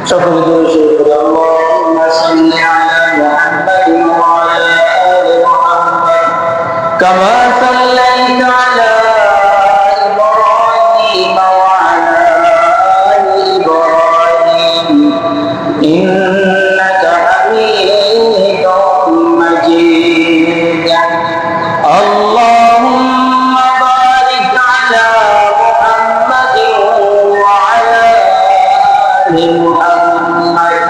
সকলে আল্লাহুম্মা সাল্লি আলা মুহাম্মাদিন ওয়া আলা আলি মুহাম্মাদ কামা সাল্লাইতা আলা ইব্রাহিম ওয়া আলা আলি ইব্রাহিম ইন্নাকা হামিদুম মাজিদ। আল্লাহুম্মা বারিক আলা মুহাম্মাদিন ওয়া আলা আলি মুহাম্মাদ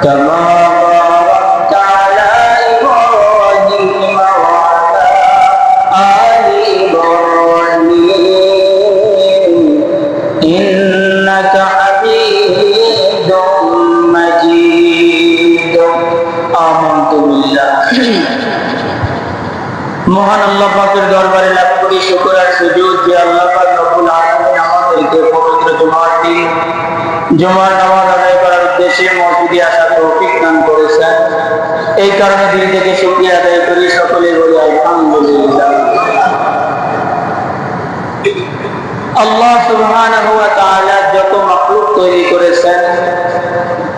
কামা বারাকতা আলা ইব্রাহিম ওয়া আলা আলি ইব্রাহিম ইন্নাকা হামিদুম মাজিদ। আমানতু বিল্লাহ। মহান আল্লাহ পাকের দরবারে লাখ কোটি শুকর আর সুজুদ যে আল্লাহ পাক রব্বুল আলামিন আমাদেরকে পবিত্র জুমার নামাজ আদায় করার উদ্দেশ্যে মসজিদে আসার তৌফিক দান করেছেন। এই কারণে দিল থেকে শুকরিয়া আদায় করি, সকলে বলি আলহামদুলিল্লাহ। আল্লাহ সুবহানাহু ওয়া তাআলা যত মাখলুক তৈরি করেছেন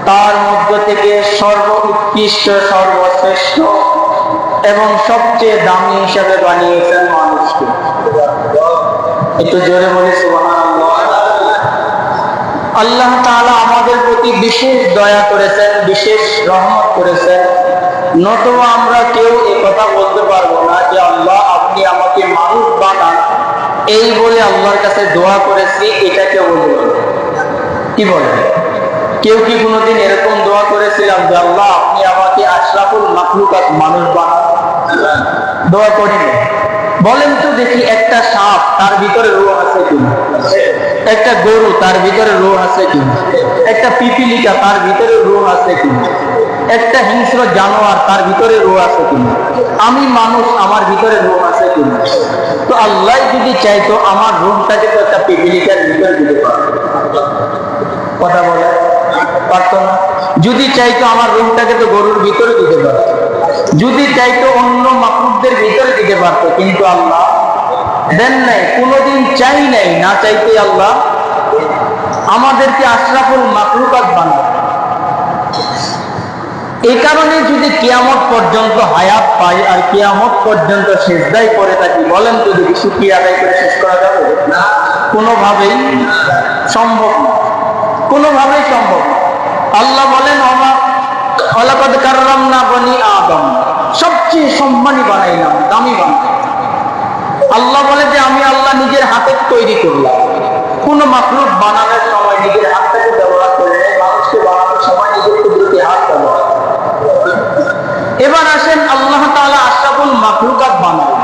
তার মধ্য থেকে সর্বোৎকৃষ্ট, সর্বশ্রেষ্ঠ এবং সবচেয়ে দামি হিসাবে বানিয়েছেন মানুষকে। একটু জোরে বলি সুবহানাল্লাহ। আল্লাহ তাআলা আমাদের প্রতি বিশেষ দয়া করেছেন, বিশেষ রহমত করেছেন। নতুবা আমরা কেউ এ কথা বলতে পারবো না যে আল্লাহ আপনি আমাকে মানুষ বানান, এই বলে আল্লাহর কাছে দোয়া করেছি, এটা কেউ বলবে না। কি বলেন? কেউ কি কোনোদিন এরকম দোয়া করেছিলাম যে আল্লাহ আপনি আমাকে আশরাফুল মাখলুকাত মানুষ বানান? দোয়া করিনি। বলেন তো দেখি, একটা সাপ তার ভিতরে রূহ আছে কিনা? একটা গরু তার ভিতরে রূহ আছে কিনা? একটা পিপিলিকা তার ভিতরে রূহ আছে কিনা? একটা হিংস্র জানোয়ার তার ভিতরে রূহ আছে কিনা? আমি মানুষ, আমার ভিতরে রূহ আছে কিনা? তো আল্লাহ যদি চাইতো আমার রূহটাকে তো একটা পিপিলিকার ভিতরে দিতে পারতো। কথা বলে পারতো না? যদি চাইতো আমার রূহটাকে তো গরুর ভিতরে দিতে পারতো, যদি চাইতো অন্য মাখলুকদের ভিতরে দিতে পারতো, কিন্তু আল্লাহ দেন নাই, কোনোদিন চাই নাই। না চাইতে আল্লাহ আমাদেরকে আশরাফুল মাখলুকাত বানায়। এই কারণে যদি কিয়ামত পর্যন্ত হায়াত পাই আর কিয়ামত পর্যন্ত সিজদায় পড়ে থাকি, বলেন তো যদি শুকরিয়া আদায় করে শেষ করা যাবে? না, কোনোভাবেই সম্ভব না, কোনোভাবেই সম্ভব না। আল্লাহ বলেন ওয়ালাকাদ কাররামনা বনি আদম, সবচেয়ে সম্মানী বানাইলাম, দামি বানাইলাম। আল্লাহ বলে যে আমি আল্লাহ নিজের হাতে তৈরি করলাম। কোন মাখলুক বানানোর সময় নিজের হাতটাকে ব্যবহার করে, মানুষকে বানানোর সময় নিজের কুদরতি হাত ব্যবহার। এবার আসেন আল্লাহ তাআলা আশরাফুল মাখলুকাত বানালেন।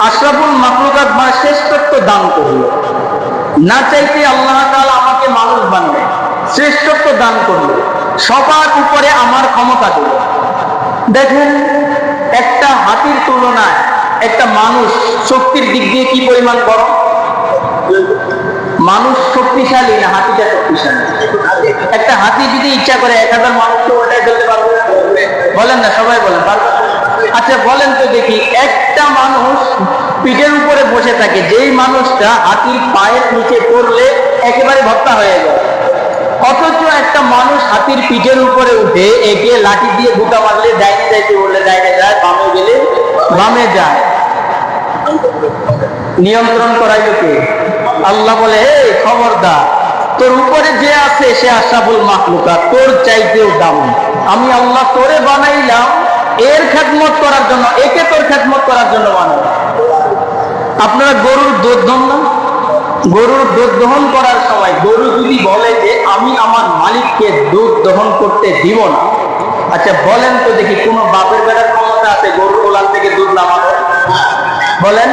আশরাফুল মাখলুকাত মানে শ্রেষ্ঠত্ব দান করলো। না চাইতে আল্লাহ তাআলা আমাকে মানুষ বানালেন, শ্রেষ্ঠত্ব দান করলো, সবার উপরে আমার ক্ষমতা দিল। দেখেন, একটা হাতির তুলনায় একটা মানুষ শক্তির দিক দিয়ে কি পরিমাণ বড়? মানুষ শক্তিশালী না হাতিটা শক্তিশালী? একটা হাতি যদি ইচ্ছা করে 1000 মানুষকে ওটাই ফেলতে পারবে? বলেন না, সবাই বলেন পারবে? আচ্ছা বলেন তো দেখি, একটা মানুষ পিঠের উপরে বসে থাকে, যেই মানুষটা হাতির পায়ের নিচে পড়লে একেবারে ভর্তা হয়ে যায়, অথচ একটা মানুষ হাতির পিঠের উপরে উঠে এগিয়ে লাঠি দিয়ে বুকা মারলে ডাইনে যাইতে বললে ডাইনে যায়, বামে গেলে বামে যায়। নিয়ন্ত্রণ করাইল কে? আল্লাহ বলে এই খবরদার, তোর উপরে যে আছে সে আশরাফুল মাখলুকাত, তোর চাইতেও দামি। আমি আল্লাহ তোরে বানাইলাম এর খেদমত করার জন্য, একে তোর খেদমত করার জন্য বানাইলাম। আপনারা গরুর দুধ দহন না? গরুর দুধ দহন করার সময় গরু যদি বলে যে আমি আমার মালিককে দুধ দহন করতে দিব না, আচ্ছা বলেন তো দেখি, কোন বাপের বেটার ক্ষমতা আছে গরুর ওলান থেকে দুধ নামানো? বলেন,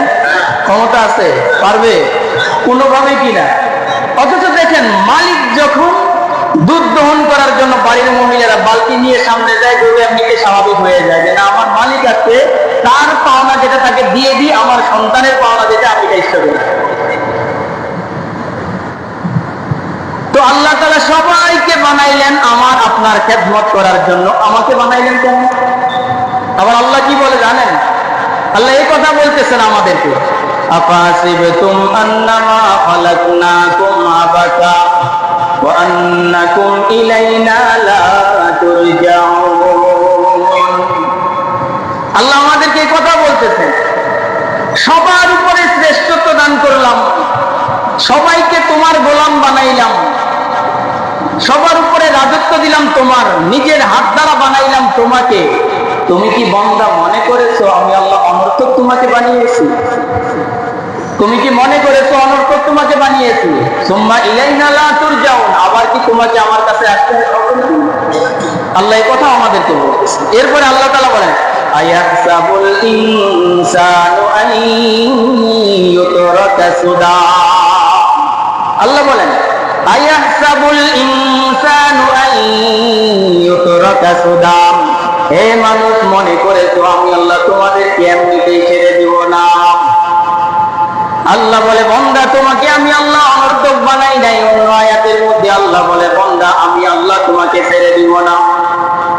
ক্ষমতা আছে? পারবে? কোনোভাবে কিনা। অথচ দেখেন, মালিক যখন দুধ দহন করার জন্য বাড়ির মহিলারা বালতি নিয়ে সামনে যায়, গরু এমনিতে স্বাভাবিক হয়ে যায় যে না, আমার মালিক আছে, তার পাওনা যেটা তাকে দিয়ে দিই, আমার সন্তানের পাওনা যেটা আমি চেষ্টা করি। তো আল্লাহ তাআলা সবাইকে বানাইলেন আমার আপনার খেদমত করার জন্য, আমাকে বানাইলেন কেন? আবার আল্লাহ কি বলে জানেন? আল্লাহ এই কথা বলতেছেন আমাদেরকে, আফাসিবতুম আন্নামা খালাকনাকুম আবাসা ওয়া আন্নাকুম ইলাইনা লা তুরজাউন। আল্লাহ আমাদেরকে এই কথা বলতেছেন, সবার উপরে শ্রেষ্ঠত্ব দান করলাম, সবাইকে তোমার গোলাম বানাইলাম, সবার উপরে রাজত্ব দিলাম তোমার, নিজের হাত দ্বারা বানাইলাম তোমাকে। তুমি কি বান্দা মনে করেছো আমি আল্লাহ অনর্থক তোমাকে বানিয়েছি? তুমি কি মনে করেছো অনর্থক তোমাকে বানিয়েছি? সুম্মা ইলাইনা লা তুরজাউন, আবার কি তোমাকে আমার কাছে আসতে হবে? আল্লাহ এই কথা আমাদেরকে বলতেছে। এরপরে আল্লাহ তাআলা বলেন, আয়াহসাবুল ইনসানু আন ইউতরাকা সুদা। আল্লাহ বলেন, আয়াহসাবুল ইনসানু আন ইউতরাকা সুদা। হে মানুষ, মনে করেছো আমি আল্লাহ তোমাদেরকে এমনিতেই ছেড়ে দিব না? আল্লাহ বলে, বান্দা তোমাকে আমি আল্লাহ অনর্থক বানাই নাই। অন্য আয়াতের মধ্যে আল্লাহ বলে, বান্দা আমি আল্লাহ তোমাকে ছেড়ে দিব না।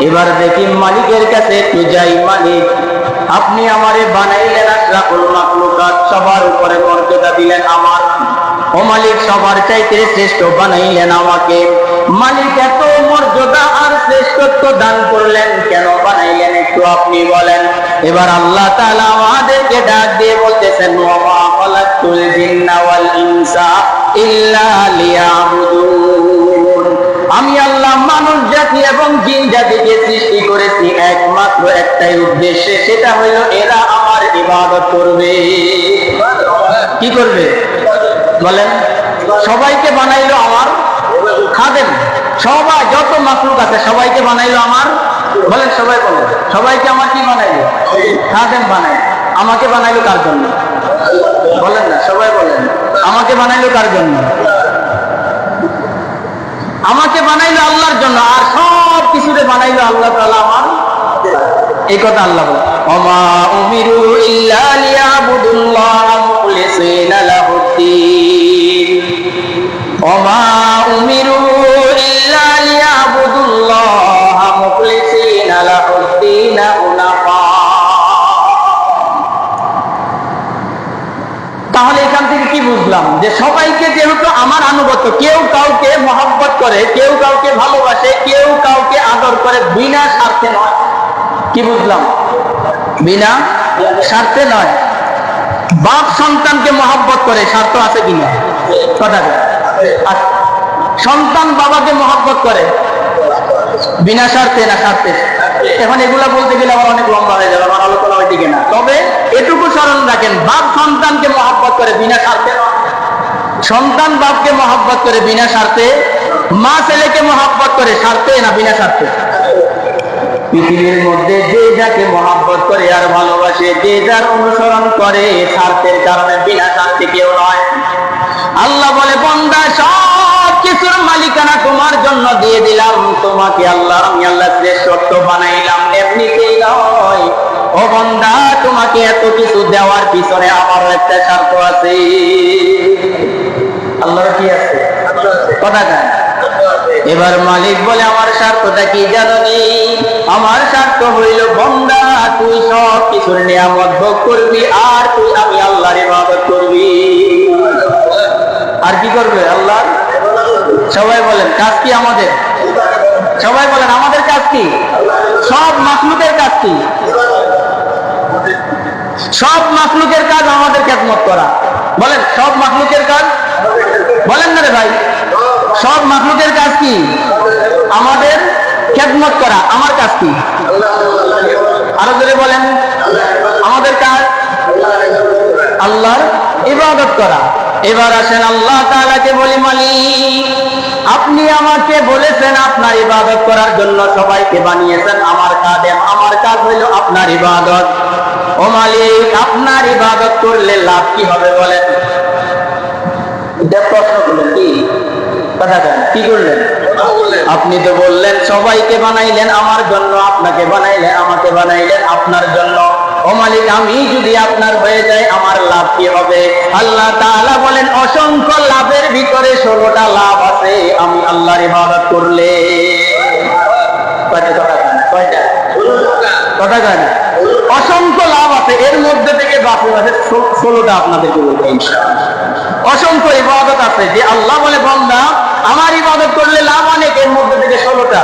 এবার দেখি মালিকের কাছে একটু যাই। মালিক, আপনি আমারে বানাইলেন আশরাফুল মাখলুকাত, সবার উপরে মর্যাদা দিলেন আমার। ও মালিক, সবার চাইতে শ্রেষ্ঠ বানাইলেন আমাকে। মালিক, এত মর্যাদা আর শ্রেষ্ঠত্ব দান করলেন, কেন বানাইলেন একটু আপনি বলেন। এবার আল্লাহ তাআলা আমাদেরকে ডাক দিয়ে বলতেছেন, ওয়া মা খালাকতুল জিন্না ওয়াল ইনসা ইল্লা লিয়াবুদুন। আমি আল্লাহ মানুষ জাতি এবং জিন জাতিকে সৃষ্টি করেছি একমাত্র একটাই উদ্দেশ্যে, সেটা হলো এরা আমার ইবাদত করবে। কি করবে বলেন? সবাইকে বানাইলো আমার খাদেম, সবাই যত মাখলুক আছে সবাইকে বানাইলো আমার, বলেন সবাই বলেন, সবাইকে আমার কি বানাইলো? খাদেম বানাই। আমাকে বানাইলো কার জন্য? বলেন না, সবাই বলেন, আমাকে বানাইলো কার জন্য? আমাকে বানাইলো আল্লাহর জন্য, আর সব কিছুতে বানাইলো আল্লাহ তাআলা আমার। এই কথা আল্লাহ বলে, ওমা উমিরু ইল্লা লিয়াবুদুল্লাহ মুখলিসিনা লাহুদ্দিন। ওমা উমিরু ইল্লা লিয়াবুদুল্লাহ মুখলিসিনা লাহুদ্দিন হুনাফা। তাহলে এখান থেকে কি বুঝলাম? যে সবাইকে যেহেতু আমার আনুগত্য, কেউ কাউকে মহব্বত করে, কেউ কাউকে ভালোবাসে, কেউ কাউকে আদর করে, বিনা স্বার্থে নয়। কি বুঝলাম? বিনা স্বার্থে নয়। বাপ সন্তানকে মহব্বত করে, স্বার্থ আছে কিনা? কথা সন্তান বাবাকে মহব্বত করে বিনা স্বার্থে না স্বার্থে? এখন এগুলা বলতে গেলে আমার অনেক লম্বা হয়ে যাবে, আমার আলোচনা হয় দিকে না। তবে এটুকু স্মরণ রাখেন, বাপ সন্তানকে মহব্বত করে বিনা স্বার্থে নয়। সন্তান বাপকে মহব্বত করে বিনা স্বার্থে, মা ছেলেকে মহব্বত করে স্বার্থে না বিনা স্বার্থে? পৃথিবীর মধ্যে যে যাকে মহব্বত করে আর ভালোবাসে, যে যার অনুসরণ করে, স্বার্থের কারণে, বিনা স্বার্থে কেউ নয়। আল্লাহ বলে, বান্দা সব কিছুর মালিকানা তোমার জন্য দিয়ে দিলাম, তোমাকে আল্লাহ আমি আল্লাহ শ্রেষ্ঠত্ব বানাইলাম, এমনিতেই নয়। ও বান্দা, তোমাকে এত কিছু দেওয়ার পিছনে আমারও একটা স্বার্থ আছে। আল্লাহর কি আছে? কথা কেন? এবার মালিক বলে, আমার স্বার্থটা কি জানি? আমার স্বার্থ হইল, বান্দা তুই সব কিছুর নিয়ামত ভোগ করবি, আর তুই আমি আল্লাহর ইবাদত করবি। আর কি করবে? আল্লাহ। সবাই বলেন, কাজ কি আমাদের? সবাই বলেন, আমাদের কাজ কি? সব মাখলুকের কাজ কি? সব মাখলুকের কাজ আমাদের খেদমত করা। বলেন, সব মাখলুকের কাজ? বলেন না রে ভাই, সব মাখলুকের কাজ কি? আমাদের খেদমত করা। আমার কাজ কি? আরো জোরে বলেন, আমাদের কাজ আল্লাহর ইবাদত করা। এবার আসেন আল্লাহ তাআলাকে বলি, মালিক আপনি আমাকে বলেছেন আপনার ইবাদত করার জন্য সবাইকে বানিয়েছেন আমার খাদেম, আমার কাজ হইল আপনার ইবাদত। ও মালিক, আপনার ইবাদত করলে লাভ কি হবে বলেন? প্রশ্ন করলেন, কি কথা কি করলেন? আপনি তো বললেন সবাইকে বানাইলেন আমার জন্য, আপনাকে বানাইলেন, আমাকে বানাইলেন আপনার জন্য। ও মালিক, আমি যদি আপনার হয়ে যাই আমার লাভ কি হবে? আল্লাহ তাআলা বলেন, অসংখ্য লাভের ভিতরে 16টা লাভ আছে আমি আল্লাহর ইবাদত করলে। কয়টা? কথা কেন? অসংখ্য লাভ আছে, এর মধ্যে থেকে বাকি আছে 16টা আপনাদেরকে বলবো ইনশাআল্লাহ। অসংখ্য ইবাদত আছে যে আল্লাহ বলে বান্দা আমার ইবাদত করলে লাভ অনেক, এর মধ্যে থেকে 16টা।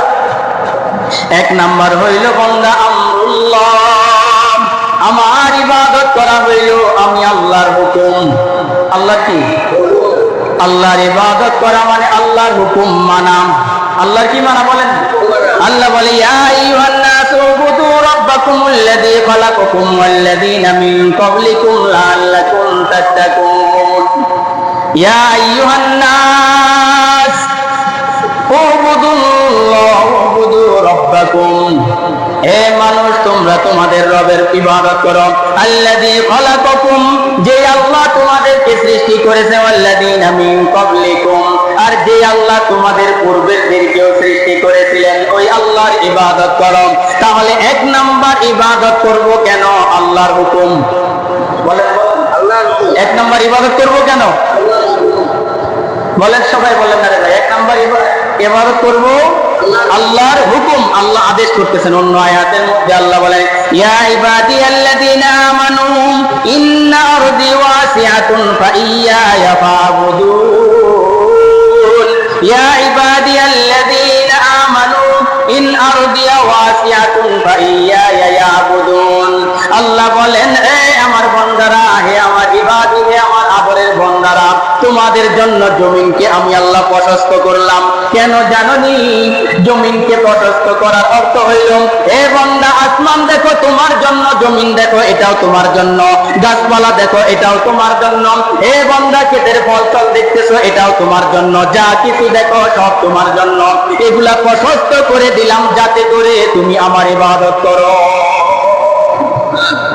এক নাম্বার হইল বান্দা আমরুল্লাহ, আমার ইবাদত করা হইল আমি আল্লাহর হুকুম। আল্লাহ কি? আল্লাহর ইবাদত করা মানে আল্লাহর হুকুম মানা। আল্লাহর কি মানা বলেন? আল্লাহ বলে ইয়া আইয়ুহান নাসু উবুদু রাব্বাকুমুল্লাযী খালাকাকুম ওয়াল্লাযীনা মিন ক্বাবলিকুম লাআল্লাকুম তাত্তাকুন। ইয়া আইয়ুহান নাস উবুদুল্লাহ উবুদু রাব্বাকুম, হে মানুষ তোমরা তোমাদের রবের ইবাদত করো। আল্লাযী খালাকাকুম, যে আল্লাহ তোমাদেরকে সৃষ্টি করেছে, ওয়াল্লাযীনা মিন ক্বাবলিকুম, আর যে আল্লাহ তোমাদের পূর্বেরদেরকেও সৃষ্টি করেছিলেন, ওই আল্লাহর ইবাদত করো। তাহলে এক নাম্বার ইবাদত করব কেন? আল্লাহর হুকুম। বলেন আল্লাহর হুকুম। এক নাম্বার ইবাদত করব কেন? বলেন সবাই বলেন না রে ভাই, এক নাম্বার ইবাদত করব আল্লাহর হুকুম। আল্লাহ আদেশ করতেছেন অন্য আয়াতের মধ্যে। আল্লাহ বলেন ইয়া ইবাদিয়াল্লাযীনা আমানু ইন্না আরদি ওয়াসিআতুন ফাইয়ায়া ফা'বুদুন। ইয়া ইবাদিয়াল্লাযীনা আমানু ইন আরদি ওয়াসিআতুন ফাইয়ায়া ইয়াবুদুন। আল্লাহ বলেন হে আমার বান্দারা, হে আমার ইবাদি, হে আমার আদরের বান্দারা, তোমাদের জন্য জমিনকে আমি আল্লাহ প্রশস্ত করলাম। কেন জানোনি? জমিনকে প্রশস্ত করার অর্থ হইল হে বান্দা আসমান দেখো তোমার জন্য, জমিন দেখো এটাও তোমার জন্য, গাছপালা দেখো এটাও তোমার জন্য, হে বান্দা ক্ষেতের ফল ফল দেখতেছো এটাও তোমার জন্য, যা কিছু দেখো সব তোমার জন্য। এগুলা প্রশস্ত করে দিলাম যাতে করে তুমি আমার ইবাদত করো,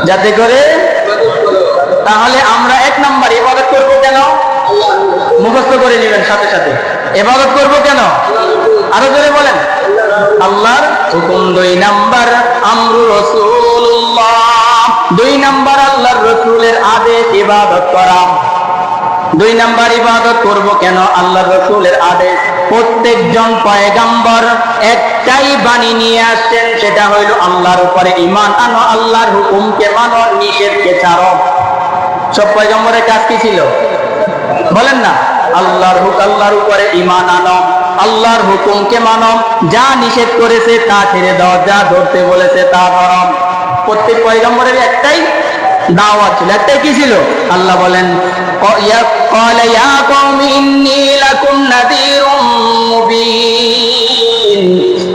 যাতে করে। তাহলে আমরা এক নাম্বার ইবাদত করব কেন? মুখস্থ করে নেবেন সাথে সাথে। ইবাদত করব কেন? আরো জোরে বলেন আল্লাহর হুকুম। দুই নাম্বার আমরু রাসূলুল্লাহ, দুই নাম্বার আল্লাহর রাসূলের আদেশ ইবাদত করা। দুই নাম্বার ইবাদত করব কেন? আল্লাহর রাসূলের আদেশ। প্রত্যেকজন পয়গম্বর একটাই বাণী নিয়ে আসছেন, সেটা হইল আল্লাহর উপরে ঈমান আনো, আল্লাহর হুকুমকে মানো, নিষেধকে ছাড়ো। সব পয়গম্বরের কাজ কি ছিল? বলেন না আল্লাহর উপরে ঈমান আনো, আল্লাহর হুকুমকে মানো, যা নিষেধ করেছে তা ছেড়ে দাও, যা ধরতে বলেছে তা ধরো। প্রত্যেক পয়গম্বরের একটাই দাওয়াত ছিল, একটাই কি ছিল? আল্লাহ বলেন ক্বালা ইয়া কওমি ইন্নী লাকুম নাযীরুম মুবিন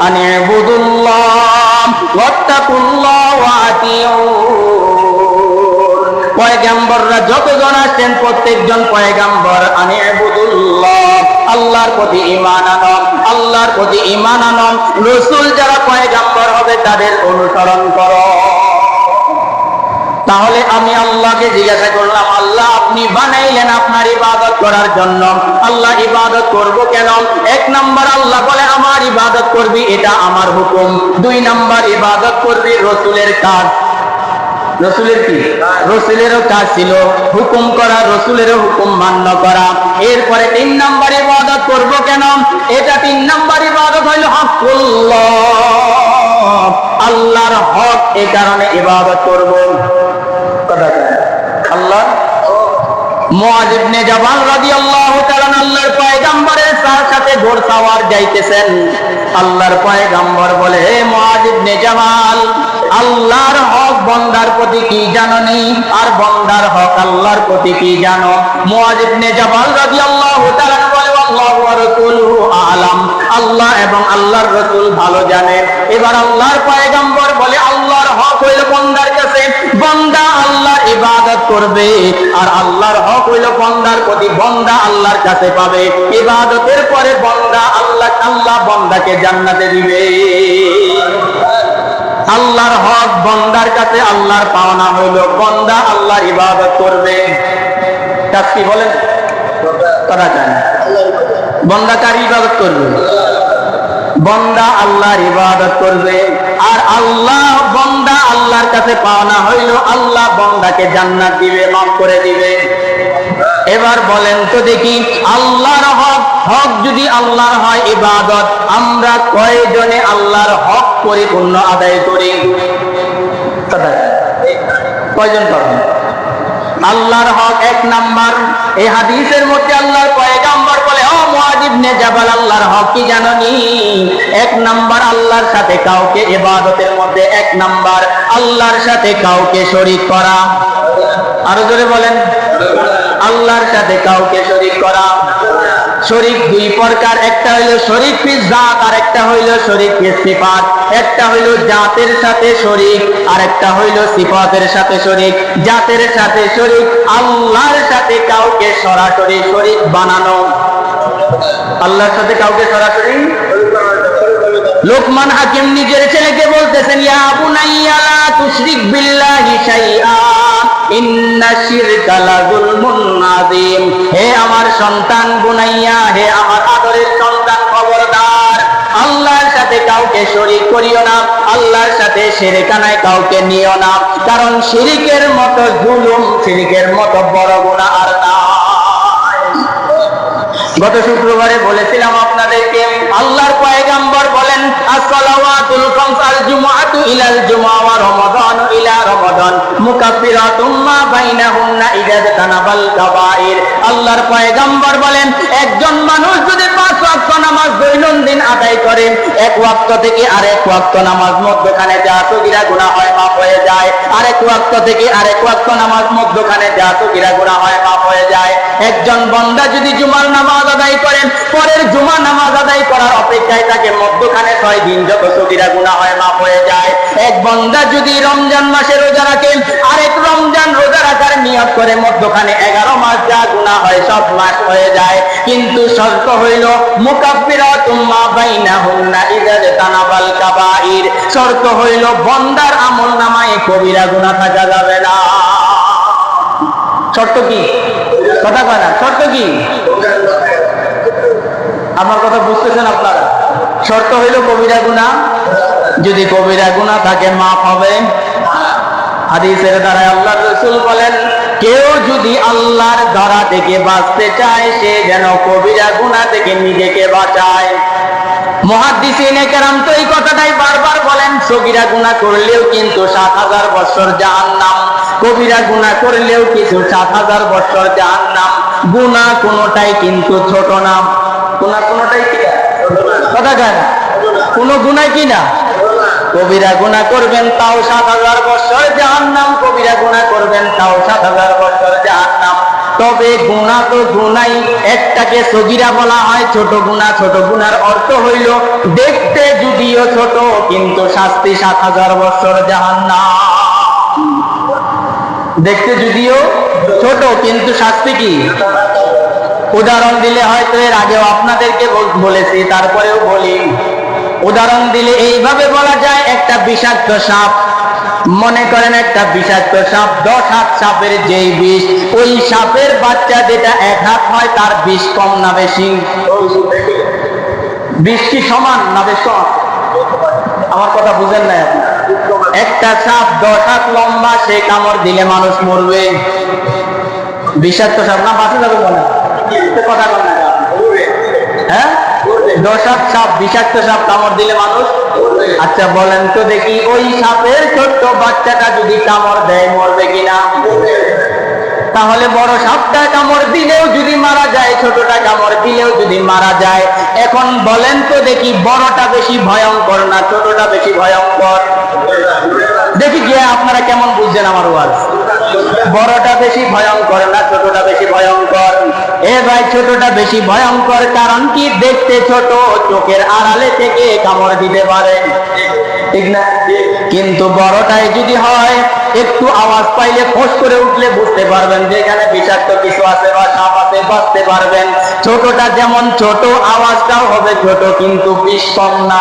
আন ইবুদুল্লাহ ওয়াত্তাকুল্লাহ ওয়া আতিউন। পয়গম্বররা যতজন আসছেন প্রত্যেকজন পয়গম্বর আন ইবুদুল্লাহ, আল্লাহর প্রতি ঈমান আনো, আল্লাহর প্রতি ঈমান আনো। রাসূল যারা পয়গম্বর হবে তাদের অনুসরণ করো। তাহলে আমি আল্লাহকে জিজ্ঞাসা করলাম, আল্লাহ আপনি বানাইলেন আপনার ইবাদত করার জন্য, আল্লাহ ইবাদত করব কেন? এক নাম্বার আল্লাহ বলে আমার ইবাদত করবি, এটা আমার হুকুম। দুই নাম্বার ইবাদত করবি রাসূলের কাজ। রাসূলের কি? রাসূলেরও কাজ ছিল হুকুম করা, রাসূলেরও হুকুম মান্য করা। এরপরে তিন নাম্বার ইবাদত করব কেন? এটা তিন নাম্বার ইবাদত হইল হকুল্লাহ, আল্লাহর হক, এই কারণে ইবাদত করব। আল্লাহ মুআয ইবনে জাবাল রাদিয়াল্লাহু তাআলা আল্লাহর পয়গম্বরের সাথে ঘোড়সওয়ার যাইতেছেন। আল্লাহর পয়গম্বর বলে হে মুআয ইবনে জাবাল, আল্লাহর হক বান্দার প্রতি কি জানোনি? আর বান্দার হক আল্লাহর প্রতি কি জানো? মুআয ইবনে জাবাল রাদিয়াল্লাহু তাআলা বলে আল্লাহু ওয়া রাসূলুহু আ'লাম, আল্লাহ এবং আল্লাহর রাসূল ভালো জানেন। এবার আল্লাহর পয়গম্বর বলে আল্লাহর হক হইল বান্দার কাছে, বান্দা আল্লাহর ইবাদত করবে, আর আল্লাহর হক হইল বান্দার প্রতি, বান্দা আল্লাহর কাছে পাবে। ইবাদতের পরে বান্দা আল্লাহ বান্দাকে জান্নাতে দিবে। আল্লাহর হক বান্দার কাছে, আল্লাহর পাওনা হইল বান্দা আল্লাহর ইবাদত করবে। কাজ কি বলেন? করা যায় না। বান্দা কার ইবাদত করবে? বান্দা আল্লাহর ইবাদত করবে, আর আল্লাহ বান্দা আল্লাহর কাছে পাওনা হইল আল্লাহ বান্দাকে জান্নাত দিবে, মাফ করে দিবে। এবার বলেন তো দেখি, আল্লাহর হক, হক যদি আল্লাহর হয় ইবাদত, আমরা কয়জনে আল্লাহর হক পরিপূর্ণ আদায় করি? কয়জন পাবেন? আল্লাহর হক এক নাম্বার। এই হাদিসের মধ্যে আল্লাহর পয়গম্বর বলে, ও মুআয ইবনে জাবাল, আল্লাহর হক কি জানোনি? এক নাম্বার, আল্লাহর সাথে কাউকে ইবাদতের মধ্যে এক নাম্বার আল্লাহর সাথে কাউকে শরীক করা। আরো জোরে বলেন, আল্লাহর সাথে কাউকে শরীক করা। শরীক দুই প্রকার, একটা হইল শরীক ফি জাত, আর একটা হইল শরীক ফি সিফাত। একটা হইল জাতের সাথে শরীক, আর একটা হইল সিফাতের সাথে শরীক। জাতের সাথে শরীক, আল্লাহর সাথে কাউকে সরাসরি শরীক বানানো। আল্লাহর সাথে কাউকে সরাসরি। লোকমান হাকিম নিজের ছেলেকে বলতেছেন, ইয়া বুনাইয়া লা তুশরিক বিল্লাহি শাইআ ইন্না শিরকা লাযুলমুন আযীম। হে আমার সন্তান বুনাইয়া, হে আমার আদরের সন্তান, খবরদার আল্লাহর সাথে কাউকে শরীক করিও না, আল্লাহর সাথে শিরকানায় কাউকে নিও না, কারণ শিরকের মতো জুলুম, শিরকের মতো বড় গুনাহ আর নাই। গত শুক্রবারে বলেছিলাম আপনাদেরকে, আল্লাহর পয়গম্বর বলেন, as-salawatul khams al-jumu'atu ila al-jumu'ah wa ramadanu ila ramadan mukaffiratun ma bainahunna idza tanabal kaba'ir। আল্লাহর পয়গম্বর বলেন, একজন মানুষ যদি 5 ওয়াক্ত নামাজ দৈনন্দিন আদায় করে, এক ওয়াক্ত থেকে আরেক ওয়াক্ত নামাজ মধ্যখানে যা সগীরা গুনাহ হয় মাফ হয়ে যায়, আরেক ওয়াক্ত থেকে আরেক ওয়াক্ত নামাজ মধ্যখানে যা সগীরা গুনাহ হয় মাফ হয়ে যায়। একজন বান্দা যদি জুমার নামাজ আদায় করেন, পরের জুমা নামাজ আদায় করার অপেক্ষায় থাকে, মধ্যখানে 6 দিন যত সগীরা গুনাহ হয় মাফ হয়ে যায়। এক বান্দা যদি রমজান মাসে রোজা রাখেন, আরেক রমজান রোজা রাখার নিয়ত করে, মধ্যখানে 11 মাস যা গুনাহ হয় সব মাফ হয়ে যায়। কিন্তু শর্ত হইল মুকাফফিরাতুম মা বাইনাহুন্না ইযা তানাবাল কাবাইর। শর্ত হইল বান্দার আমলনামায় কবিরা গুনাহ থাকা যাবে না। শর্ত কি? কথা কয় না, শর্ত কি? আমার কথা বুঝতেছেন আপনারা? শর্ত হইল কবিরা গুনাহ, যদি কবিরা গুনাহ থাকে মাফ হবে। হাদিসের দ্বারা আল্লাহর রাসূল বলেন, কেউ যদি আল্লাহর ধরা থেকে বাঁচতে চায়, সে যেন কবিরা গুনাহ থেকে নিজেকে বাঁচায়। মুহাদ্দিসিনে কেরাম তো এই কথাটাই বারবার বলেন, সগীরা গুনাহ করলেও কিন্তু 7000 বছর জাহান্নাম, কবিরা গুনাহ করলেও কিছু 7000 বছর জাহান্নাম। গুনাহ কোনটাই কিন্তু ছোট না, কোনটাই কি না, কথা কয় না, কোন গুনাহ কি না। কবিরা গুনাহ করবেন তাও 7000 বছর জাহান্নাম, কবিরা গুনাহ করবেন তাও 7000 বছর জাহান্নাম। তবে গুনাহ তো গুনাহই, একটাকে সগীরা বলা হয়, ছোট গুনাহ। ছোট গুনার অর্থ হইল দেখতে যদিও ছোট, কিন্তু শাস্তি 7000 বছর জাহান্নাম। দেখতে যদিও ছোট, কিন্তু শাস্তি কি? উদাহরণ দিলে হয়তো এর আগেও আপনাদেরকে বলেছি, তারপরেও বলি। উদাহরণ দিলে এইভাবে বলা যায়, একটা বিষাক্ত সাপ, মনে করেন একটা বিষাক্ত সাপ, 10 হাত সাপের যেই বিষ, ওই সাপের বাচ্চা যেটা 1 হাত হয়, তার বিষ কম না বেশি? বিষ কি সমান না বেশি? আমার কথা বুঝেন নাই আপনি? একটা সাপ 10 হাত লম্বা, সে কামড় দিলে মানুষ মরবে। বিষাক্ত সাপ না, বাঁচা যাবে না? কথা বলেন না, হ্যাঁ? 10 হাত সাপ, বিষাক্ত সাপ কামড় দিলে মানুষ। আচ্ছা বলেন তো দেখি, ওই সাপের ছোট্ট বাচ্চাটা যদি কামড় দেয়, মরবে কিনা? তাহলে বড় সাপটা কামড় দিলেও যদি মারা যায়, ছোটটা কামড় দিলেও যদি মারা যায়, এখন বলেন তো দেখি, বড়টা বেশি ভয়ঙ্কর না ছোটটা বেশি ভয়ঙ্কর? দেখি গিয়ে আপনারা কেমন বুঝছেন আমার ওয়াজ। বড়টা বেশি ভয়ঙ্কর না ছোটটা বেশি ভয়ঙ্কর? এ ভাই, ছোটটা বেশি ভয়ঙ্কর। কারণ কি? দেখতে ছোট, চোখের আড়ালে থেকে কামড় দিতে পারে, ঠিক না? কিন্তু বড়টাই যদি হয়, একটু আওয়াজ পাইলে ফোঁস করে উঠলে বুঝতে পারবেন যে এখানে বিষাক্ত কিছু আছে বা সাপ আছে, বাঁচতে পারবেন। ছোটটা যেমন ছোট, আওয়াজটাও হবে ছোট, কিন্তু বিষ কম না,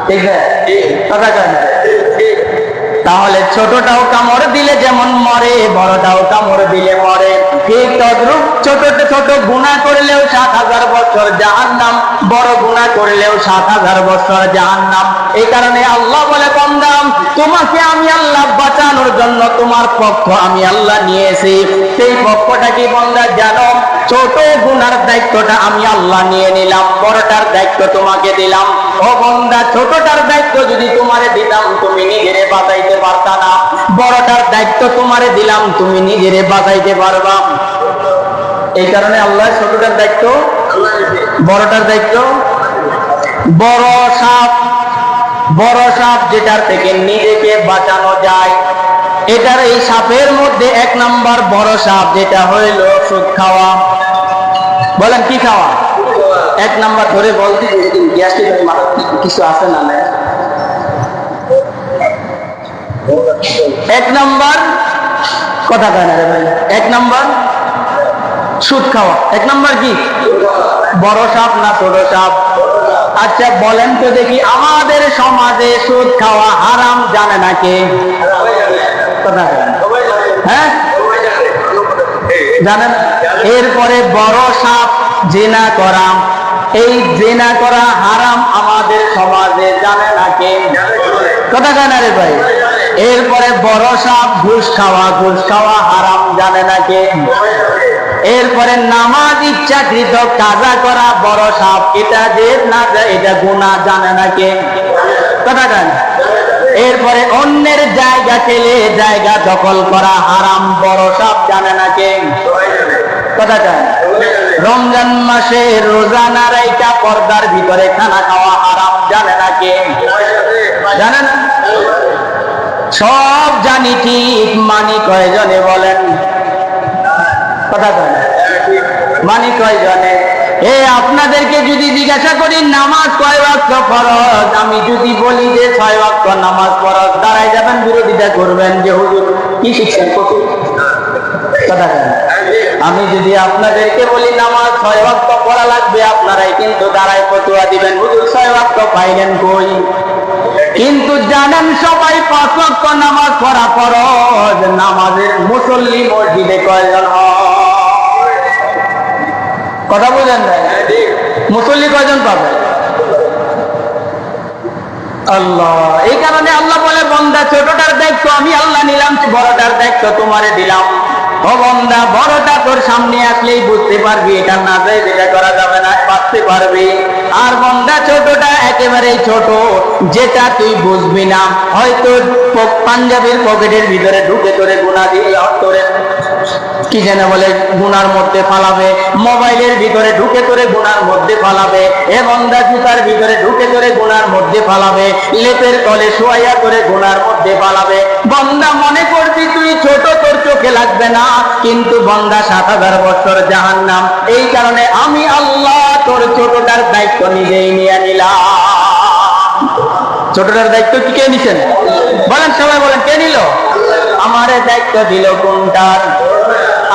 ঠিক না? কথা কয় না? তাহলে ছোটটাও কামড় দিলে যেমন মরে, বড়টাও কামড় দিলে মরে। ঠিক তদ্রূপ ছোট ছোট গুনাহ করলেও 7000 বছর জাহান্নাম, বড় গুনাহ করলেও 7000 বছর জাহান্নাম। এই কারণে আল্লাহ বলে, বান্দা, তোমাকে আমি আল্লাহ বাঁচানোর জন্য তোমার পক্ষ আমি আল্লাহ নিয়েছি। সেই পক্ষটা কি বান্দা জানো? ছোট গুনার দায়িত্বটা আমি আল্লাহ নিয়ে নিলাম, বড়টার দায়িত্ব তোমাকে দিলাম। ও বান্দা, ছোটটার দায়িত্ব যদি তোমারে দিতাম, তুমি নিজেরে বাঁচাইতে পারতা না। বড়টার দায়িত্ব তোমারে দিলাম, তুমি নিজেরে বাঁচাইতে পারবা। এই কারণে আল্লাহ ছোটটার দায়িত্ব, বড়টার দায়িত্ব। বড় সাপ, বড় সাপ যেটার থেকে নিজেকে বাঁচানো যায়, এটার এই সাপের মধ্যে এক নাম্বার বড় সাপ যেটা হইল সুদ খাওয়া। বলেন কি খাওয়া? এক নাম্বার ধরে বলতে গ্যাস্ট্রিক কিছু আছে না? এক নাম্বার কথা কয় না রে ভাই, এক নাম্বার সুদ খাওয়া। এক নাম্বার কি? বড় সাপ না ছোট সাপ? আচ্ছা বলেন তো দেখি, আমাদের সমাজে সুদ খাওয়া হারাম জানে না কে? কথা কয় না। হ্যাঁ জানেন। এরপরে বড় সাপ জিনা করা, এই জিনা করা হারাম আমাদের সমাজে জানে না কে? কথা কয় না রে ভাই। এরপরে বড় সাপ ঘুষ খাওয়া, ঘুষ খাওয়া হারাম জানে না কে? এরপরে নামাজ ইচ্ছাকৃত কাজা করা বড় সাপ, এটা যে না যায় এটা গুনাহ জানে না কে? কথা কয় না। এরপরে অন্যের জায়গা খেলে জায়গা দখল করা হারাম, বড় সাপ জানে না কে? কথা কয় না। রমজান মাসে রোজা না রাইখা পর্দার ভিতরে খানা খাওয়া হারাম জানে না কে? জানে না। সব জানি ঠিক, মানি কয়জনে বলেন? কথা কয় না। মানি কয়জনে? আপনাদেরকে যদি জিজ্ঞাসা করি নামাজ কয় ওয়াক্ত ফরজ, আমি যদি বলি যে 6 ওয়াক্ত নামাজ ফরজ, দাঁড়াই যাবেন, বিরোধিতা করবেন যে হুজুর কি শিখছেন কত? কথা কয় না। আমি যদি আপনাদেরকে বলি নামাজ 6 ওয়াক্ত পড়া লাগবে, আপনারাই কিন্তু দাঁড়ায় ফতোয়া দিবেন হুজুর 6 ওয়াক্ত পাইলেন কই? কিন্তু জানেন সবাই 5 ওয়াক্ত নামাজ পড়া ফরজ, নামাজের মুসল্লি মসজিদে কয়জন হয়? কথা বুঝেন না? মুসল্লি কয়জন পাবে? আল্লাহ। এই কারণে আল্লাহ বলে বান্দা ছোটটার দায়িত্ব আমি আল্লাহ নিলাম, বড়টার দায়িত্ব তোমারে দিলাম। ও বান্দা, বড়টা তোর সামনে আসলেই বুঝতে পারবি এটা না যায়, যেটা করা যাবে না, বাঁচতে পারবি। আর বান্দা ছোটটা একেবারেই ছোট, যেটা তুই বুঝবি না, হয়তো পাঞ্জাবির পকেটের ভিতরে ঢুকে তোরে গুনাহ দিয়ে তোরে কি যেন বলে গুনার মধ্যে ফালাবে, মোবাইলের ভিতরে ঢুকে তোরে গুনার মধ্যে ফালাবে, এ বান্দা জুতার ভিতরে ঢুকে তোরে গুনার মধ্যে ফালাবে, লেপের তলে শোয়াইয়া তোরে গুনার মধ্যে ফালাবে। বান্দা মনে করবি তুই ছোট, তোর চোখে লাগবে না, কিন্তু বান্দা 7000 বছর জাহান্নাম। এই কারণে আমি আল্লাহ তোর ছোটটার দায়িত্ব নিজেই নিয়ে নিলাম। ছোটটার দায়িত্ব কি কে নিছেন? বলেন সবাই, বলেন কে নিল? আমারে দায়িত্ব দিল কোনটার?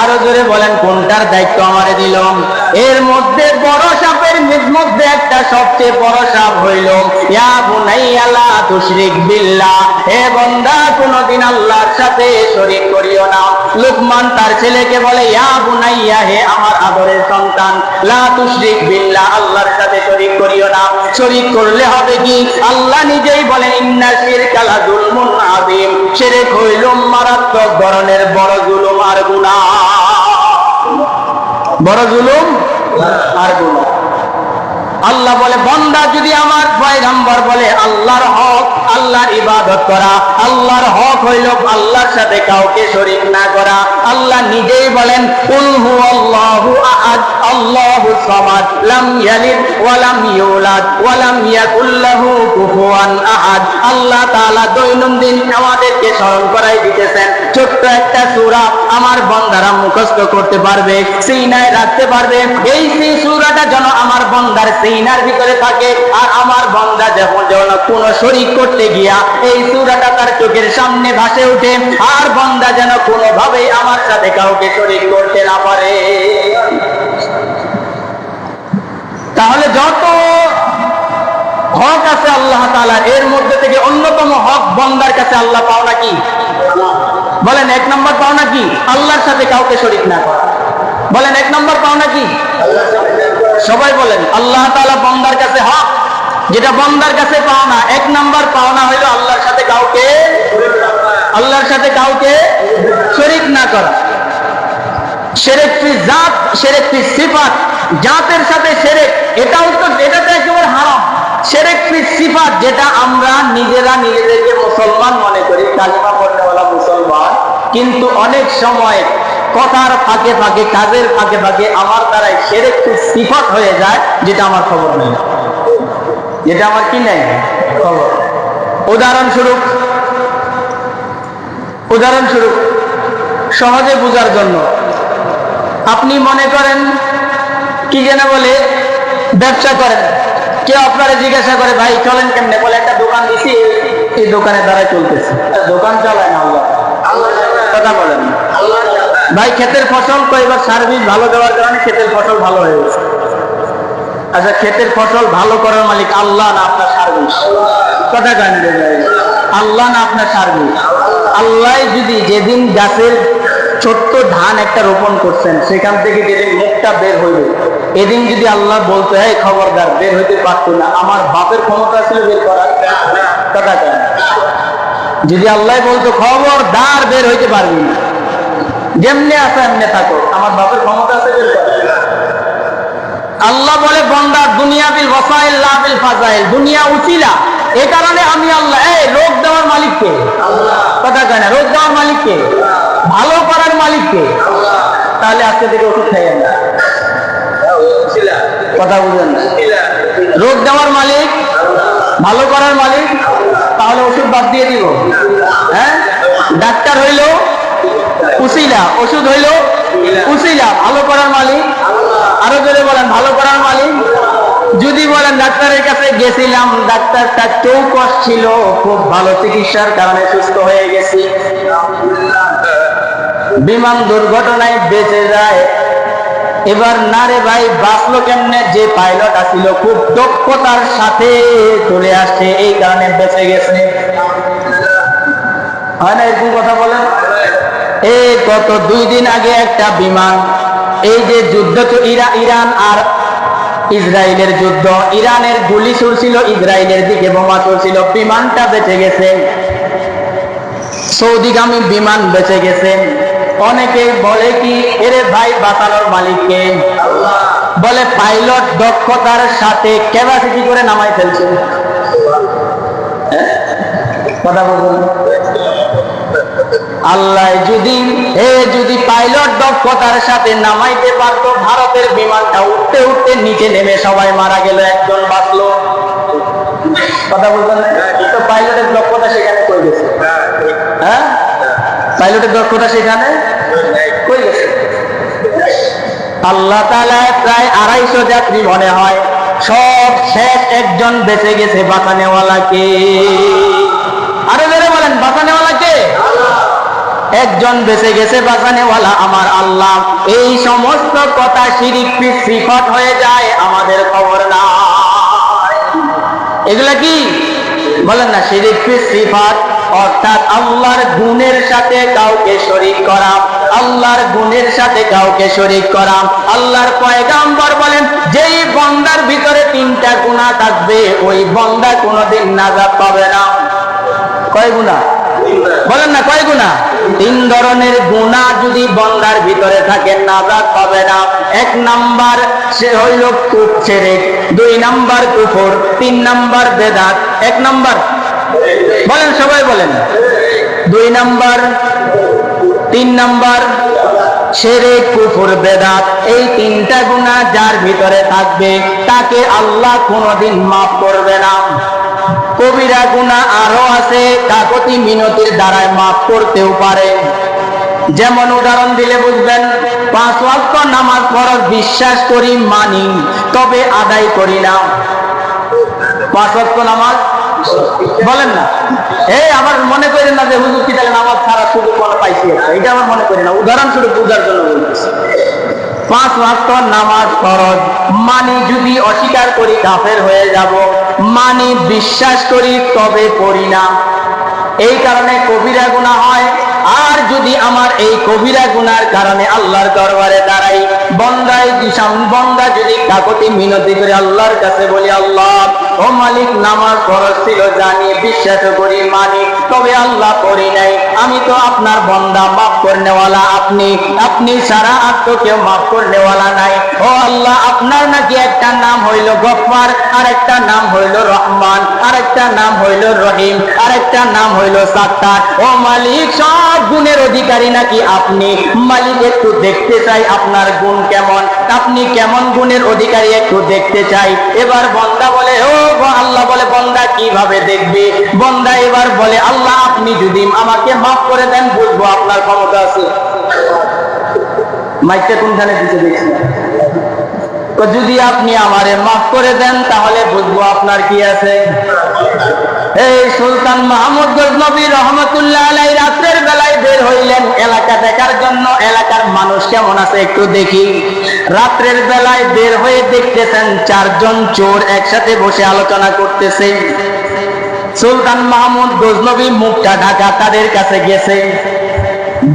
আরো জোরে বলেন কোনটার দায়িত্ব আমারে দিল? এর মধ্যে বড় সাপের মধ্যে একটা সবচেয়ে বড় সাপ হইল ইয়া বুনাইয়া লা তুশরিক বিল্লাহ, হে বান্দা কোনদিন আল্লাহর সাথে শরীক করিও না। লুকমান তার ছেলেকে বলে ইয়া বুনাইয়া, হে আমার আদরের সন্তান, লা তুশরিক বিল্লাহ, আল্লাহর সাথে শরীক করিও না। শরীক করলে হবে কি? আল্লাহ নিজেই বলেন ইন্না শিরকা লা যুলমুন আযীম, শিরক হইল মারাত্মক ধরনের বড় জুলুম আর গুনাহ। বড় জুলুম আর গুনাহ। আল্লাহ বলে বান্দা যদি আমার পয়গম্বর বলে আল্লাহর হক আল্লাহর ইবাদত করা, আল্লাহর হক হইল আল্লাহর সাথে কাউকে শরীক না করা। আল্লাহ নিজেই বলেন কুল হুয়াল্লাহু আহাদ আল্লাহুস সামাদ লাম ইয়ালিদ ওয়া লাম ইউলাদ ওয়া লাম ইয়াকুল লাহু কুফুয়ান আহাদ। আল্লাহ তাআলা দৈনন্দিন আমাদেরকে স্মরণ করাই দিতেছেন, ছোট্ট একটা সূরা আমার বান্দারা মুখস্থ করতে পারবে, সিনায় রাখতে পারবে। এই সূরাটা যেন আমার বান্দার সিনার ভিতরে থাকে, আর আমার বান্দা যখন কোন শরীক করতে গিয়া এই সূরাটা তার চোখের সামনে ভাসে ওঠে, আর বান্দা যেন কোনোভাবেই আমার সাথে কাউকে শরীক করতে না পারে। তাহলে যত হক আছে আল্লাহ তাআলা, এর মধ্যে থেকে অন্যতম হক বান্দার কাছে আল্লাহ পাও নাকি? বলেন 1 নম্বর পাও নাকি? আল্লাহর সাথে কাউকে শরীক না করা। বলেন 1 নম্বর পাও নাকি? সবাই বলেন আল্লাহ তাআলা বান্দার কাছে হক, যেটা বান্দার কাছে পাওনা। 1 নম্বর পাওনা হইল আল্লাহর সাথে কাউকে শরীক না করা। শিরক ফি জাত, শিরক ফি সিফাত, জাতের সাথে শিরক, এটা তো একেবারে হারাম। শিরক ফি সিফাত, যেটা আমরা নিজেরা নিজেদেরকে মুসলমান মনে করি, কালিমা পড়নেওয়ালা মুসলমান কিন্তু অনেক সময় কথার ফাঁকে ফাঁকে, কাজের ফাঁকে ফাঁকে আমার দ্বারাই শিরক সিফাত হয়ে যায়, যেটা আমার খবর নেই, যেটা আমার কি নেই খবর। উদাহরণস্বরূপ সহজে বোঝার জন্য আপনি মনে করেন কি যেন বলে ব্যবসা করেন, কেউ আপনারা জিজ্ঞাসা করে ভাই চলেন কেমনে, বলে একটা দোকান দিছি, এই দোকানের দ্বারা চলতেছে। দোকান চালায় না আল্লাহ, কথা বলেন ভাই। ক্ষেতের ফসল তো এবার সার্ভিস ভালো দেওয়ার কারণে ক্ষেতের ফসল ভালো হয়ে গেছে। আচ্ছা, ক্ষেতের ফসল ভালো করার মালিক আল্লাহ না আপনার সার্ভিস? কথা কান্দে যায়, আল্লাহ না আপনার সার্ভিস? আল্লাহ যদি যেদিন গাছের ছোট্ট ধান একটা রোপণ করছেন, সেখান থেকে যেদিন মুখটা বের হইবে, এদিন যদি আল্লাহ বলতো এই খবরদার বের হইতে পারতো না, আমার বাপের ক্ষমতা ছিল বের করার? কথা কেন? যদি আল্লাহ বলতো খবরদার বের হইতে পারবি না, যেমনি আছে এমনি থাকো, আমার বাপের ক্ষমতা আছে বের করার? আল্লাহ বলে বান্দা দুনিয়া বিল ওয়াসাইল লা বিল ফাজাইল, দুনিয়া উচিলা, এই কারণে আমি আল্লাহ। এই রোগ দেওয়ার মালিক কে? আল্লাহ। কথা কেন? রোগ দেওয়ার মালিক কে? ভালো করার মালিক কে? আল্লাহ। তাহলে আজকে থেকে ওষুধ খাইয়েন না, কথা বুঝেন না? রোগ দেওয়ার মালিক, ভালো করার মালিক, তাহলে ওষুধ বাদ দিয়ে দিব? হ্যাঁ, ডাক্তার হইল উসিলা, ওষুধ হইল উসিলা, ভালো করার মালিক আরো জোরে বলেন ভালো করার মালিক। যদি বলেন ডাক্তারের কাছে গেছিলাম, ডাক্তারটা চৌকস ছিল, খুব ভালো চিকিৎসার কারণে সুস্থ হয়ে গেছি, বিমান দুর্ঘটনায় বেঁচে যায়, এবার না রে ভাই বাঁচলো কেমনে? যে পাইলট আসছিল খুব দক্ষতার সাথে চলে আসছে, এই কারণে বেঁচে গেছে। হয় না এরকম কথা বলেন? এই গত 2 দিন আগে একটা বিমান, এই যে যুদ্ধ তো ইরান আর ইসরায়েলের যুদ্ধ, ইরানের গুলি ছুড়ছিল, ইসরায়েলের দিকে বোমা ছুড়ছিল, বিমানটা বেঁচে গেছে, সৌদিগামী বিমান বেঁচে গেছে। অনেকে বলে কি এরে ভাই বাঁচানোর মালিককে? আল্লাহ। বলে পাইলট দক্ষতার সাথে ক্যাপাসিটি করে নামাই ফেলছে। কথা বলুন, আল্লাহ যদি পাইলট দক্ষতার সাথে নামাইতে পারতো, ভারতের বিমানটা উঠতে উঠতে নিচে নেমে সবাই মারা গেল, একজন বাঁচলো। কথা বলতেন না? তো পাইলটের দক্ষতা সেখানে কই গেছে? হ্যাঁ, পাইলটের দক্ষতা সেখানে কই গেছে? আল্লাহ তাআলা প্রায় 250 যাত্রী মনে হয়, সব শেষ, একজন বেঁচে গেছে, বাঁচানেওয়ালাকে। আরো বেড়ে বলেন বাঁচানেওয়ালাকে? একজন বেঁচে গেছে, বাঁচানেওয়ালা আমার আল্লাহ। এই সমস্ত কথা শিরিক সিফাত হয়ে যায়, আমাদের খবর নাই। এগুলা কি বলেন না? শিরিক সিফাত, অর্থাৎ আল্লাহর গুণের সাথে কাউকে শরীক করা, আল্লাহর গুণের সাথে কাউকে শরীক করা। আল্লাহর পয়গম্বর বলেন, যেই বান্দার ভিতরে 3টা গুনাহ থাকবে, ওই বান্দা কোনোদিন নাজাত পাবে না। কয় গুনাহ বলেন না? কয় গুনাহ? 3 ধরনের গুনাহ যদি বান্দার ভিতরে থাকে, নাজাত পাবে না। 1 নাম্বার সে হইল শিরক, 2 নাম্বার কুফর, 3 নাম্বার বেদাত। 1 নাম্বার বলেন, সবাই বলেন। 2 নাম্বার, 3 নাম্বার শিরক, কুফর, বেদাত। এই 3টা গুনাহ যার ভিতরে থাকবে, তাকে আল্লাহ কোনোদিন মাফ করবে না। কবিরা গুনাহ আরো আছে, কাকতি মিনতির দ্বারা মাফ করতেও পারে। যেমন উদাহরণ দিলে বুঝবেন, 5 ওয়াক্ত নামাজ ফরজ, বিশ্বাস করি, মানি, তবে আদায় করি না। 5 ওয়াক্ত নামাজ বলেন না? এই আবার মনে করেন না যে হুজুর কি তাহলে নামাজ ছাড়া শুধু কোন পাইছি, এটা আমার মনে করি না, উদাহরণস্বরূপ বুঝার জন্য বলতেছি। 5 ওয়াক্ত নামাজ ফরজ, মানি, যদি অস্বীকার করি কাফের হয়ে যাব, মানি, বিশ্বাস করি তবে পড়ি না, এই কারণে কবিরা গুনাহ হয়। আর যদি আমার এই কবিরা গুনার কারণে আল্লাহর দরবারে দাঁড়াই, বন্দা যদি কাকতি মিনতি করে আল্লাহর কাছে বলি, আল্লাহ ও মালিক, নামাজ ফরজ ছিল জানি, বিশ্বাস করি, মানি, তবে আল্লাহ করি নাই, আমি তো আপনার বান্দা, মাফ করনেওয়ালা আপনি ছাড়া আর তো কেউ মাফ করনেওয়ালা নাই। ও আল্লাহ, আপনার নাকি একটা নাম হইল গফফার, আর একটা নাম হইল রহমান, আর একটা নাম হইল রহিম, আর একটা নাম হইল সাত্তার। ও মালিক, সব গুণের অধিকারী নাকি আপনি? মালিক একটু দেখতে চাই আপনার গুণ কেমন, আপনি কেমন গুণের অধিকারী একটু দেখতে চাই। এবার বান্দা বলে, ও আল্লাহ বলে, বান্দা কিভাবে দেখবে? বান্দা এবার বলে, আল্লাহ আপনি যদি আমাকে মাফ করে দেন বুঝবো আপনার ক্ষমতা আছে। মাইকটা কোনখানে দিতে দেখছি, যদি আপনি আমারে মাফ করে দেন তাহলে বুঝবো আপনার কি আছে। এই সুলতান মাহমুদ গজনবী রহমতুল্লাহ আলাইহি রাতের বেলায় বের হইলেন এলাকা দেখার জন্য, এলাকার মানুষ কেমন আছে একটু দেখি। রাতের বেলায় বের হয়ে দেখতেছেন চারজন চোর একসাথে বসে আলোচনা করতেছে। সুলতান মাহমুদ গজনবী মুখটা ঢাকা তাদের কাছে গেছে।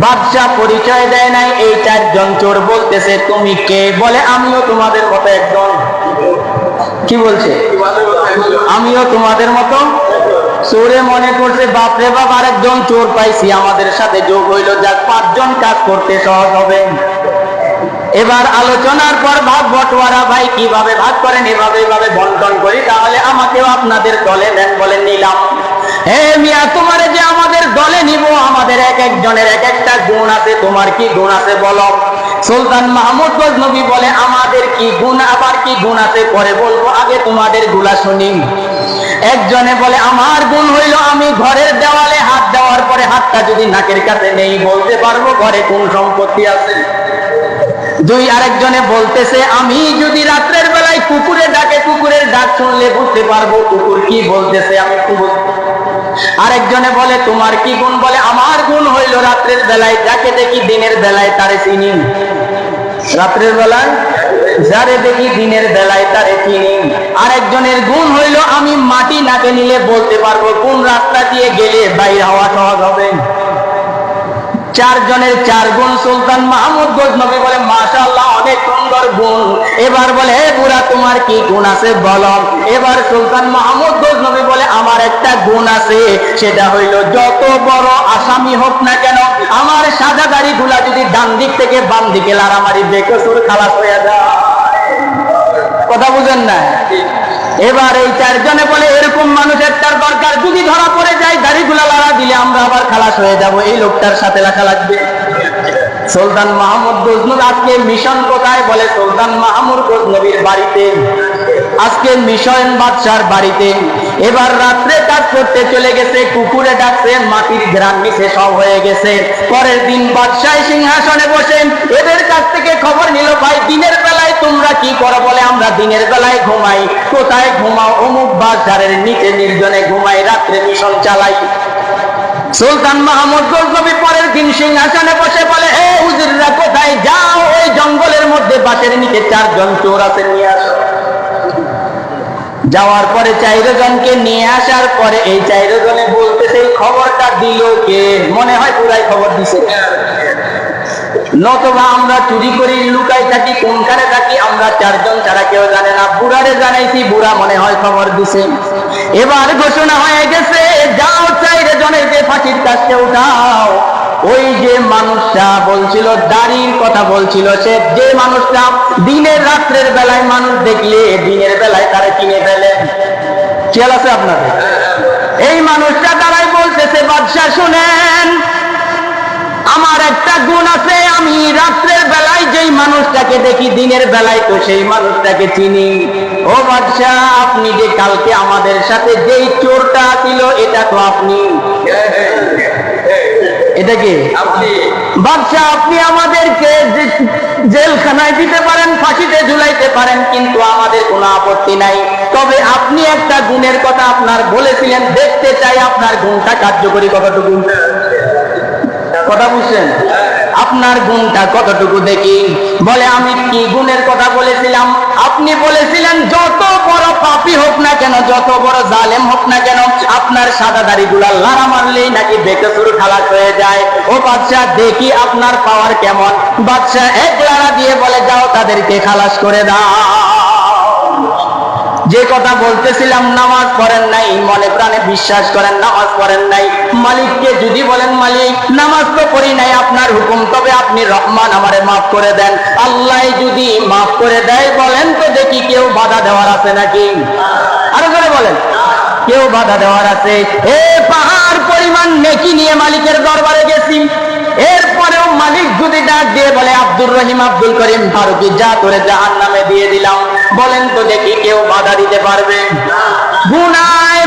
বাদশাহ পরিচয় দেয় নাই। এই চারজন চোর বলতেছে, তুমি কে? বলে, আমিও তোমাদের মতো একজন। কি বলছে? আমিও তোমাদের মতো। চোরে মনে করছে, বাপরে বাপ, আরেকজন চোর পাইছি, আমাদের সাথে যোগ হইল, যাক 5 জন কাজ করতে সহজ হবে। এবার আলোচনার পর ভাগ বটোয়ারা, ভাই কিভাবে ভাগ করেন? এভাবে এভাবে বন্টন করি, তাহলে আমাকেও আপনাদের দলে নেন। বলে, নিলাম। হে মিয়া, তোমারে যে আমাদের দলে নিব, আমাদের এক একজনের এক একটা গুণ আছে, তোমার কি গুণ আছে বলো। সুলতান মাহমুদ গজনবী বলে, আমাদের কি গুণ, আবার কি গুণ আছে পরে বলবো, আগে তোমাদের গুলা শুনি। একজনে বলে, আমার গুণ হইল আমি ঘরের দেওয়ালে হাত দেওয়ার পরে হাতটা যদি নাকের কাছে নেই বলতে পারবো ঘরে কোন সম্পত্তি আছে। আরেকজনে বলতেছে, আমি যদি রাত্রের বেলায় কুকুরে ডাকে, কুকুরের ডাক শুনলে বুঝতে পারবো কুকুর কি বলতেছে, আমি কি বলবো। আরেকজনে বলে, তোমার কি গুণ? বলে, আমার গুণ হইল রাত্রের বেলায় যাকে দেখি দিনের বেলায় তারে চিনি। রাত্রের বেলায় যারে দেখি দিনের বেলায় তারে চিনি। আরেকজনের গুণ হইল আমি মাটি নাকে নিলে বলতে পারবো কোন রাস্তা দিয়ে গেলে বাইরে হওয়া সহজ হবে। 4 জনের 4 গুণ। সুলতান মাহমুদ গজনবী বলে, মাশাআল্লাহ, অনেক সুন্দর গুণ। এবার বলে, হে বুড়া, তোমার কি গুণ আছে বলো। এবার সুলতান মাহমুদ গজনবী বলে, আমার একটা গুণ আছে, সেটা হইল যত বড় আসামি হোক না কেন, আমার সাদা দাড়ি গুলা যদি ডান দিক থেকে বাম দিকে লারামারি বেকসুর খালাস হয়ে যায়। কথা বুঝেন না? এবার এই 4 জনে বলে, এরকম মানুষের তার দরকার, যদি ধরা পড়ে যায় দাড়িগুলা লাড়া দিলে আমরা আবার খালাস হয়ে যাব, এই লোকটার সাথে রাখা লাগবে। সুলতান মাহমুদ গজনবী আজকে মিশন কোথায়? বলে, সুলতান মাহমুদ গজনবীর বাড়িতে। আজকে মিশন বাদশার বাড়িতে। এবার রাত্রে কাজ করতে চলে গেছে, কুকুরে ডাকছে, মাটির ঘ্রাণ নিচে সব হয়ে গেছে। পরের দিন বাদশাহ সিংহাসনে বসে এদের কাছ থেকে খবর নিল, ভাই দিনের বেলায় তোমরা কি করো? বলে, আমরা দিনের বেলায় ঘুমাই। কোথায় ঘুমাও? অমুক বাজারের নিচে নির্জনে ঘুমাই, রাত্রে মিশন চালাই। সুলতান মাহমুদ গজনবী পরের দিন সিংহাসনে বসে বলে, হে হুজুররা, কোথায় যাও? ওই জঙ্গলের মধ্যে বাসের নিচে 4 জন চোর আছে, নিয়ে আসো। যাওয়ার পরে 4 জনকে নিয়ে আসার পরে এই 4 জনে বলতেছে, এই খবরটা দিল কে? মনে হয় পুরাই খবর দিছে। নতুবা আমরা চুরি করি, লুকাই থাকি, কোনখানে থাকি আমরা 4 জন ছাড়া কেউ জানে না। বুড়ারে জানাইছি, বুড়া মনে হয় খবর দিছে। এবার ঘোষণা হয়ে গেছে, যাও 4 জনেরকে ফাঁসির কাছে উঠাও। ওই যে মানুষটা বলছিল, দাড়ির কথা বলছিল, সে যে মানুষটা দিনের রাত্রের বেলায় মানুষ দেখলে দিনের বেলায় তারা কিনে ফেলে, খেয়াল আছে আপনাদের? এই মানুষটা দাঁড়াই বলতেছে, বাদশাহ শুনেন, আমার একটা গুণ আছে, আমি রাত্রের বেলায় যেই মানুষটাকে দেখি দিনের বেলায় তো সেই মানুষটাকে চিনি। ও বাদশাহ, আপনি যে কালকে আমাদের সাথে যেই চোরটা ছিল এটা তো আপনি। এটা কি আপনি? বাদশাহ, আপনি আমাদেরকে জেলখানায় দিতে পারেন, ফাঁসিতে ঝুলাইতে পারেন, কিন্তু আমাদের কোনো আপত্তি নাই। তবে আপনি একটা গুণের কথা আপনার বলেছিলেন, দেখতে চাই আপনার গুণটা কার্যকরী কতটুকু। কথা বুঝছেন? আপনার গুণটা কতটুকু দেখি। বলে, আমি কি গুণের কথা বলেছিলাম? আপনি বলেছিলেন যত বড় পাপী হোক না কেন, যত বড় জালেম হোক না কেন, আপনার সাদা দাড়িগুলা লাড়া মারলেই নাকি বেকসুর খালাস হয়ে যায়। ও বাদশাহ, দেখি আপনার পাওয়ার কেমন। বাদশাহ এক লাড়া দিয়ে বলে, যাও তাদেরকে খালাস করে দাও। যে কথা বলতেছিলাম, নামাজ পড়েন নাই, মনে প্রাণে বিশ্বাস করেন নামাজ পড়েন নাই। মালিককে যদি বলেন, মালিক নামাজ তো পড়ি নাই, আপনার হুকুম, তবে আপনি রহমান, আমারে মাফ করে দেন। আল্লাহ যদি মাফ করে দেয়, বলেন তো দেখি কেউ বাধা দেওয়ার আছে নাকি? আরো করে বলেন, কেউ বাধা দেওয়ার আছে? এ পাহাড় পরিমাণ নেকি নিয়ে মালিকের দরবারে গেছি, আব্দুর রহিম আব্দুল করিম ফারুকী, যা করে জাহান্নামে দিয়ে দিলাম। বলেন তো দেখি কেউ বাধা দিতে পারবে? গুনায়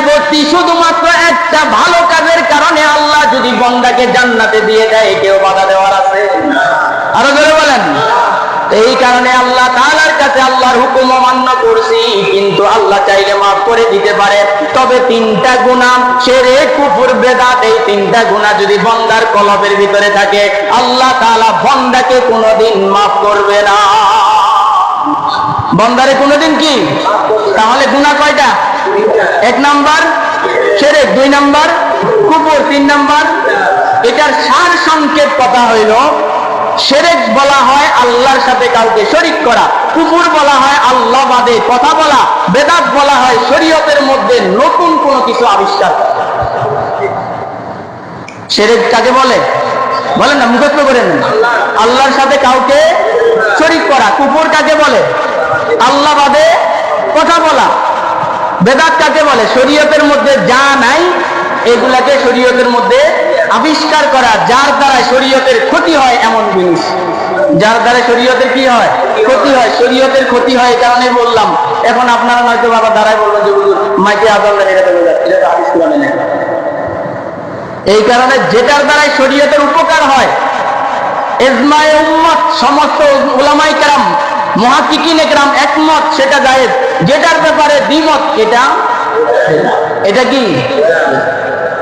ভর্তি, শুধুমাত্র একটা ভালো কাজের কারণে আল্লাহ যদি বান্দাকে জান্নাতে দিয়ে দেয়, কেউ বাধা দেওয়ার আছে? আরো জোরে বলেন। এই কারণে আল্লাহ তাআলার কাছে আল্লাহর হুকুম অমান্য করছি, কিন্তু আল্লাহ চাইলে মাফ করে দিতে পারে। তবে তিনটা গুনাহ, শিরক, কুফর, বেদাত, এই তিনটা গুনাহ যদি বান্দার কলবের ভিতরে থাকে, আল্লাহ তাআলা বান্দাকে কোনোদিন মাফ করবে না। বান্দারে কোনোদিন কি? তাহলে গুনাহ কয়টা? 1 নাম্বার শিরক, 2 নাম্বার কুফর, 3 নাম্বার। এটার সার সংক্ষেপ কথা হইল, শিরক বলা হয় আল্লাহর সাথে কাউকে শরীক করা, কুফর বলা হয় আল্লাহ বাদে কথা বলা, বেদাত বলা হয় শরীয়তের মধ্যে নতুন কোনো কিছু আবিষ্কার। শিরক কাকে বলে? বলেন না, মুখস্থ করেন। আল্লাহর সাথে কাউকে শরীক করা। কুফর কাকে বলে? আল্লাহ বাদে কথা বলা। বেদাত কাকে বলে? শরীয়তের মধ্যে যা নাই এগুলাকে শরীয়তের মধ্যে আবিষ্কার করা, যার দ্বারা শরীয়তের ক্ষতি হয় এমন জিনিস। যার দ্বারা শরীয়তের কি হয়? ক্ষতি হয়। শরীয়তের ক্ষতি হয় এই কারণে বললাম। এখন আপনারা নয়তো বাবা দাঁড়ায় বলবেন যে হুজুর মাইকে আজান এটা তো হাদিস কোরআনে নেই। এই কারণে যেটার দ্বারাই শরীয়তের উপকার হয়, ইজমায়ে উম্মত, সমস্ত উলামায়ে কেরাম, মুহাক্কিকিনে কেরাম একমত, সেটা জায়েজ। যেটার ব্যাপারে দ্বিমত, এটা কি?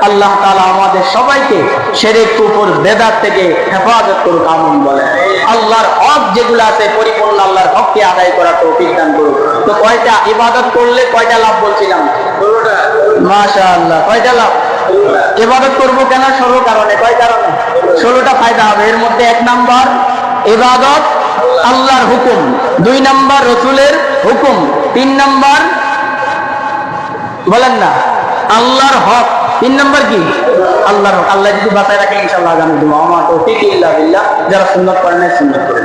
আল্লাহ তাআলা আমাদের সবাইকে শিরক, কুফর, বেদাত থেকে হেফাজত করুক, আমিন বলেন। আল্লাহর হক যেগুলো আছে পরিপূর্ণ আল্লাহর হককে আদায় করার তৌফিক দান করুক। তো কয়টা ইবাদত করলে কয়টা লাভ বলছিলাম? 16টা। মাশাআল্লাহ, কয়টা লাভ? ইবাদত করব কেন? 16 কারণে। কয় কারণে? 16টা ফায়দা হবে। এর মধ্যে 1 নাম্বার ইবাদত, আল্লাহর হুকুম। 2 নাম্বার রাসূলের হুকুম। 3 নাম্বার বলেন না আল্লাহর হক। 3 নাম্বার কি? আল্লাহর হক। আল্লাহ যদি বাঁচায় রাখে ইনশাআল্লাহ আগামী জুমা। আমার তৌফিক ইল্লা বিল্লাহ। যারা সুন্নাত পড়েন সুন্নাত করেন।